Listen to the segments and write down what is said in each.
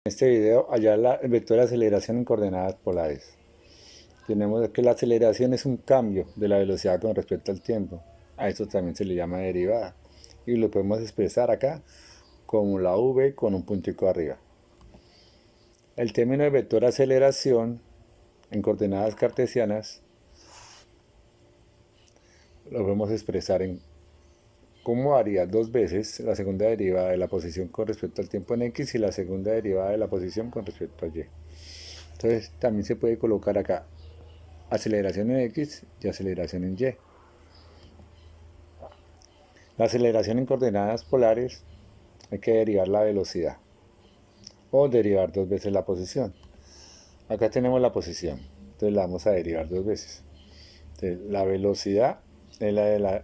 En este video hallar el vector de aceleración en coordenadas polares. Tenemos que la aceleración es un cambio de la velocidad con respecto al tiempo. A esto también se le llama derivada. Y lo podemos expresar acá como la v con un puntico arriba. El término de vector de aceleración en coordenadas cartesianas lo podemos expresar en cómo haría dos veces la segunda derivada de la posición con respecto al tiempo en x y la segunda derivada de la posición con respecto a y. Entonces también se puede colocar acá aceleración en x y aceleración en y. La aceleración en coordenadas polares hay que derivar la velocidad o derivar dos veces la posición. Acá tenemos la posición, entonces la vamos a derivar dos veces. Entonces, la velocidad es la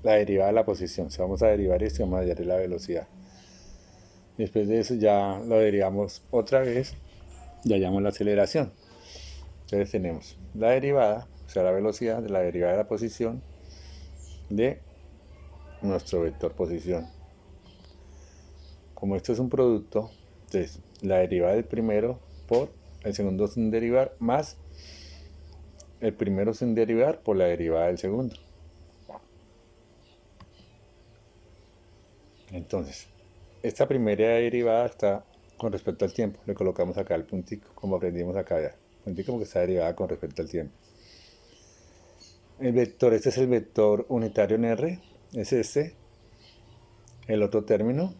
derivada de la posición. Si vamos a derivar esto, vamos a derivar la velocidad. Después de eso ya lo derivamos otra vez y hallamos la aceleración. Entonces tenemos la derivada, o sea la velocidad de la derivada de la posición de nuestro vector posición. Como esto es un producto, entonces la derivada del primero por el segundo sin derivar más el primero sin derivar por la derivada del segundo. Entonces, esta primera derivada está con respecto al tiempo. Le colocamos acá el puntico, como aprendimos acá ya. Puntico porque está derivada con respecto al tiempo. El vector, este es el vector unitario en R, es este. El otro término,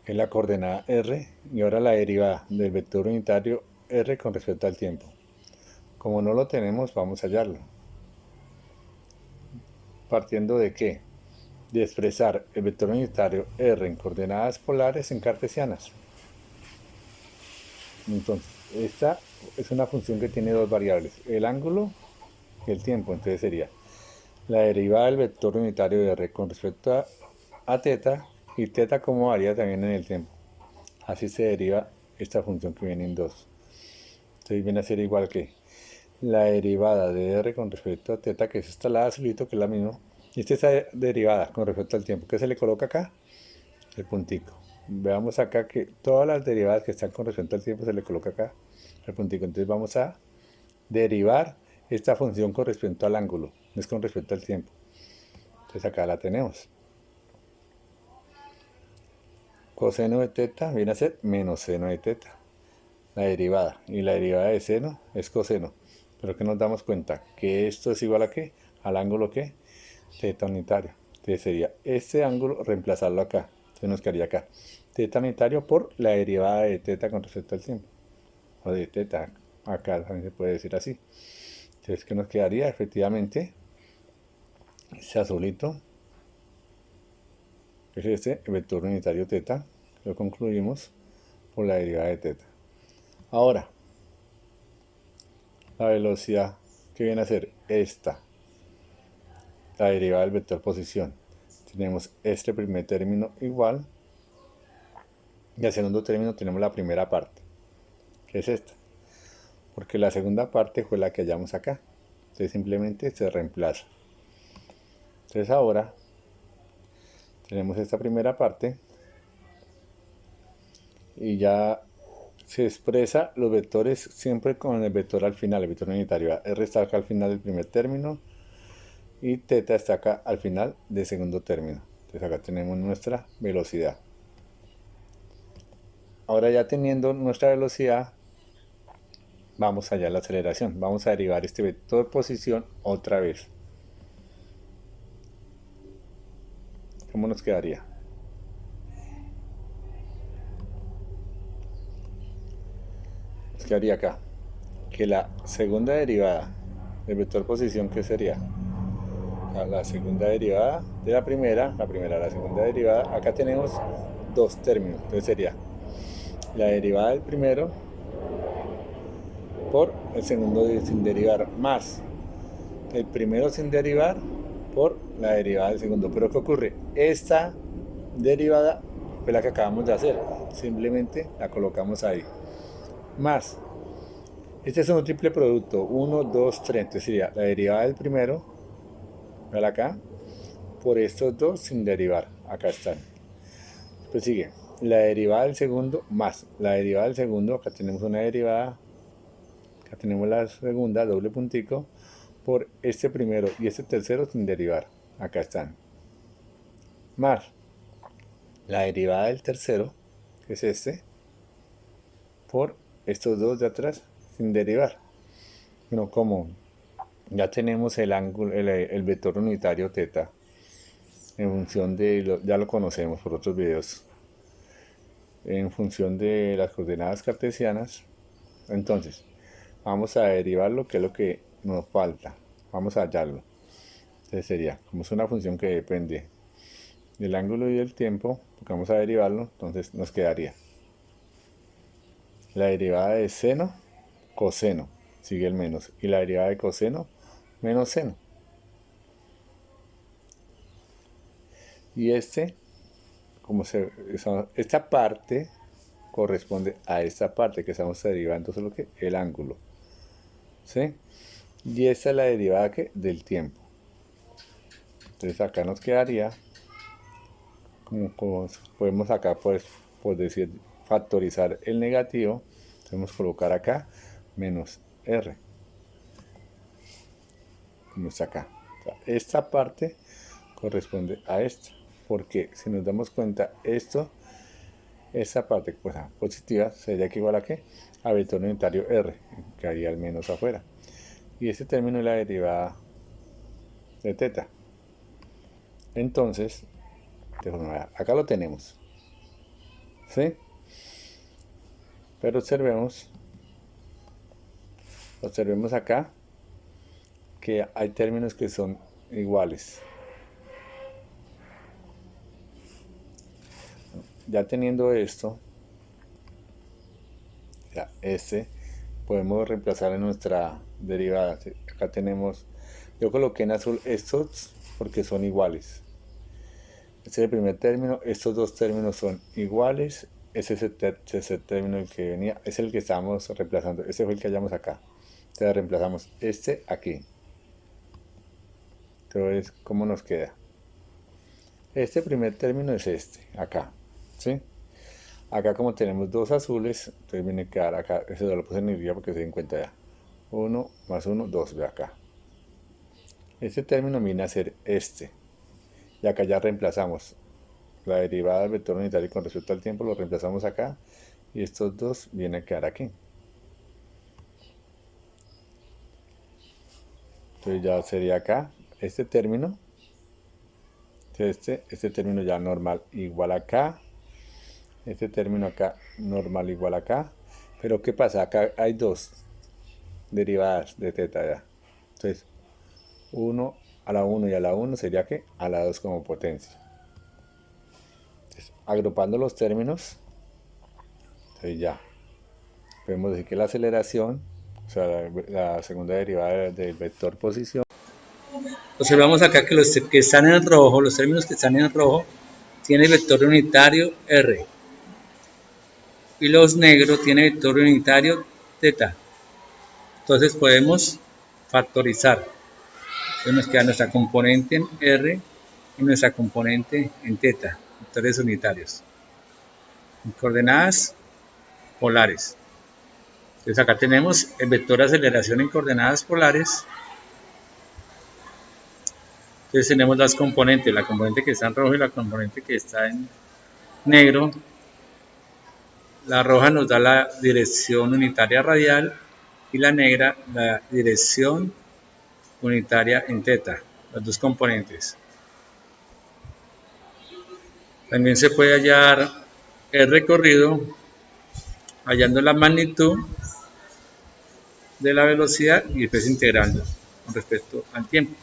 que es la coordenada R, y ahora la derivada del vector unitario R con respecto al tiempo. Como no lo tenemos, vamos a hallarlo. ¿Partiendo de qué? De expresar el vector unitario R en coordenadas polares en cartesianas. Entonces, esta es una función que tiene dos variables, el ángulo y el tiempo. Entonces sería la derivada del vector unitario de R con respecto a θ, y θ como varía también en el tiempo. Así se deriva esta función que viene en 2. Entonces viene a ser igual que la derivada de R con respecto a θ, que es esta la azulito, que es la misma. Y esta es la derivada con respecto al tiempo. ¿Qué se le coloca acá? El puntico. Veamos acá que todas las derivadas que están con respecto al tiempo se le coloca acá el puntico. Entonces vamos a derivar esta función con respecto al ángulo, no es con respecto al tiempo. Entonces acá la tenemos. Coseno de θ viene a ser menos seno de θ, la derivada. Y la derivada de seno es coseno. Pero que nos damos cuenta que esto es igual a qué? Al ángulo que θ unitario. Entonces sería este ángulo reemplazarlo acá. Entonces nos quedaría acá θ unitario por la derivada de θ con respecto al tiempo. O de θ, acá también se puede decir así. Entonces, ¿qué nos quedaría? Efectivamente, este azulito, que es este, el vector unitario θ, lo concluimos por la derivada de θ. Ahora, la velocidad que viene a ser esta, la derivada del vector posición. Tenemos este primer término igual, y al segundo término tenemos la primera parte, que es esta, porque la segunda parte fue la que hallamos acá. Entonces simplemente se reemplaza. Entonces ahora tenemos esta primera parte y ya se expresa los vectores siempre con el vector al final, el vector unitario. R está acá al final del primer término y θ está acá al final del segundo término. Entonces acá tenemos nuestra velocidad. Ahora ya teniendo nuestra velocidad, vamos allá a la aceleración. Vamos a derivar este vector posición otra vez. ¿Cómo nos quedaría? Nos quedaría acá que la segunda derivada del vector posición, ¿qué sería? La segunda derivada de la primera, la segunda derivada, acá tenemos dos términos, entonces sería la derivada del primero por el segundo sin derivar más el primero sin derivar por la derivada del segundo. Pero ¿qué ocurre? Esta derivada fue la que acabamos de hacer, simplemente la colocamos ahí, más este es un triple producto, 1, 2, 3, entonces sería la derivada del primero, vean acá, por estos dos sin derivar, acá están. Pues sigue la derivada del segundo más la derivada del segundo. Acá tenemos una derivada, acá tenemos la segunda, doble puntico, por este primero y este tercero sin derivar. Acá están. Más la derivada del tercero, que es este, por estos dos de atrás sin derivar. Bueno, como ya tenemos el ángulo, el vector unitario teta, en función de, ya lo conocemos por otros videos, en función de las coordenadas cartesianas, entonces vamos a derivarlo, que es lo que nos falta. Vamos a hallarlo. Entonces sería, como es una función que depende del ángulo y del tiempo, porque vamos a derivarlo, entonces nos quedaría la derivada de seno, coseno, sigue el menos, y la derivada de coseno, menos seno. Y esta parte corresponde a esta parte que estamos derivando, solo que el ángulo, ¿sí? Y esta es la derivada del tiempo. Entonces acá nos quedaría, como podemos acá, pues, por decir, factorizar el negativo, podemos colocar acá menos r, como está acá. O sea, esta parte corresponde a esta, porque si nos damos cuenta, esta parte pues, positiva sería que igual a qué, a vector unitario r, que haría el menos afuera. Y este término es la derivada de teta. Entonces, acá lo tenemos, ¿sí? Pero observemos acá que hay términos que son iguales. Ya teniendo esto, ya podemos reemplazar en nuestra derivada. Acá tenemos, yo coloqué en azul estos porque son iguales. Este es el primer término, estos dos términos son iguales. Ese es el tercer término el que venía, es el que estábamos reemplazando. Este fue el que hallamos acá. Entonces reemplazamos este aquí. Entonces, ¿cómo nos queda? Este primer término es este, acá, ¿sí? Acá como tenemos dos azules, entonces viene a quedar acá, ese lo puse en negrilla porque se den cuenta ya. 1 más 1, 2, ve acá. Este término viene a ser este. Y acá ya reemplazamos la derivada del vector unitario con respecto al tiempo, lo reemplazamos acá. Y estos dos vienen a quedar aquí. Entonces ya sería acá, este término. Este término ya normal igual acá. Este término acá normal igual acá. Pero ¿qué pasa? Acá hay dos derivadas de teta ya. Entonces, 1 a la 1 y a la 1 sería que a la 2 como potencia. Entonces, agrupando los términos, entonces ya podemos decir que la aceleración, o sea, la segunda derivada del vector posición. Observamos acá que los que están en rojo, los términos que están en rojo, tiene vector unitario r. Y los negros tiene vector unitario teta. Entonces podemos factorizar. Entonces nos queda nuestra componente en r y nuestra componente en teta, vectores unitarios. En coordenadas polares. Entonces acá tenemos el vector de aceleración en coordenadas polares. Entonces tenemos las componentes, la componente que está en rojo y la componente que está en negro. La roja nos da la dirección unitaria radial y la negra la dirección unitaria en teta, las dos componentes. También se puede hallar el recorrido hallando la magnitud de la velocidad y después integrando con respecto al tiempo.